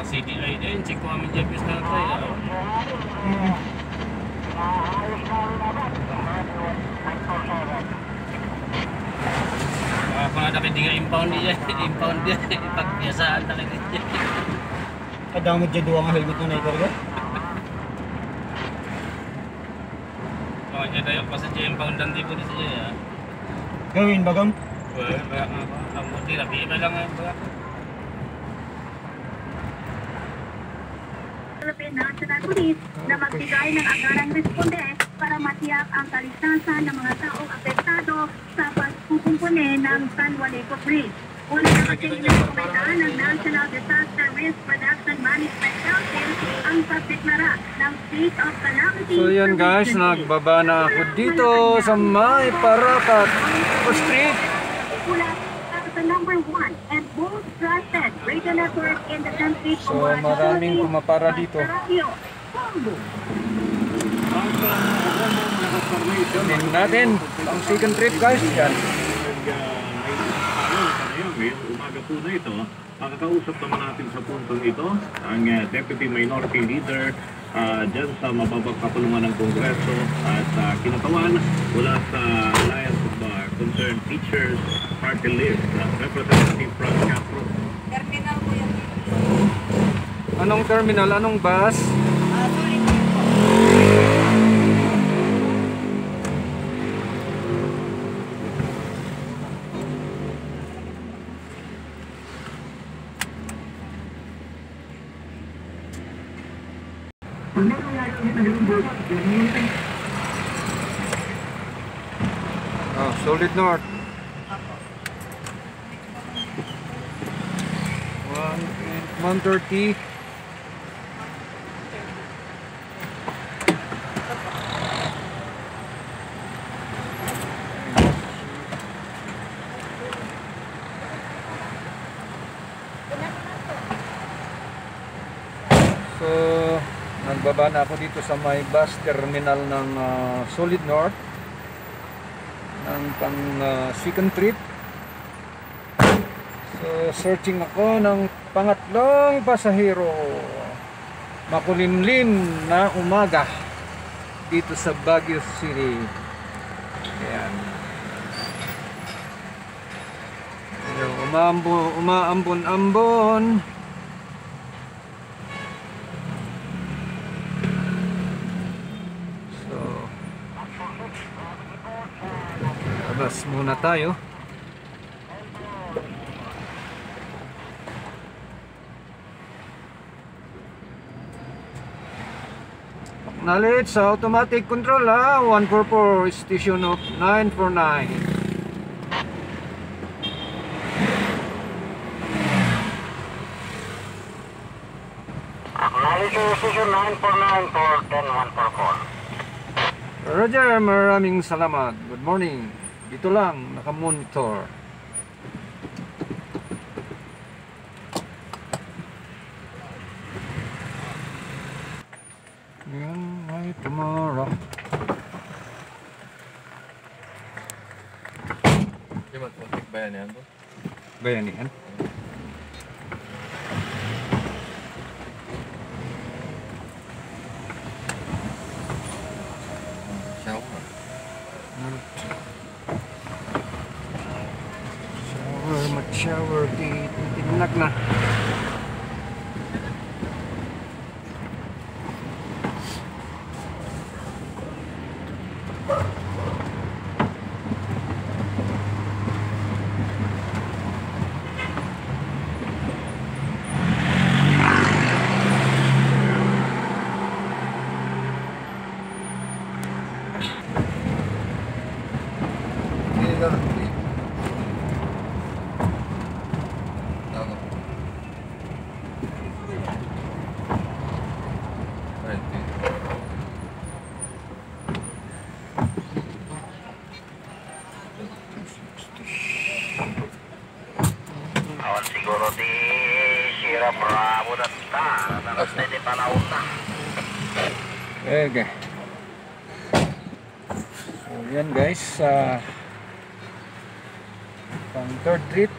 CDI din, check ko kami dyan yung tatay. Ako nga nakita nga impound niya, impound niya, ipagpiyasaan na kayo niya. Kadamot dyan doon ang helmet na naikarga? Oo, dyan tayo pa sa dyan, impoundan di po na siya ya. Gawin bagam? Well, ang buti na, bima lang nga ba? Philippine National Police na magbigay ng agarang responde para matiyak ang kaligtasan ng mga taong apektado sa pagkukumpune ng San Juanico Bridge. Una na kasing inikomenda ng National Disaster Risk Reduction Management Council ang pagdeklara ng State of Calamity. So yan guys, nagbaba na ako dito sa may Paracat Street. The number 1 and most trusted radio network in the country. So maraming pumapara dito. Tingnan natin ang second trip guys. Yan. Umaga po na ito, makakausap naman natin sa puntong ito ang Deputy Minority Leader dyan sa mababang kapulungan ng Kongreso at kinatawan mula sa Alliance of Concerned Teachers Party List, Representative Frank Castro. Terminal po yan. Anong terminal? Anong bus? Sorry. Oh, Solid North. 130. So, nagbaba na ako dito sa may bus terminal ng Solid North ng pang second trip. So, searching ako ng pangatlong pasahero. Makulimlim na umaga dito sa Baguio City. Ayan. Umaambon-ambon. So, labas muna tayo. Acknowledge sa automatic control 144 station of 949. Acknowledge station 949 for 10144. Roger, maraming salamat. Good morning. Dito lang, nakamonitor. Yan ay tomorrow. Diba, kontik bayan yan po? Bayanihan. Shower. Shower, tinag na. Awan siguro di Sierra Bravo na ta, nakas na di panahon na. Okay. So yan guys, pang third trip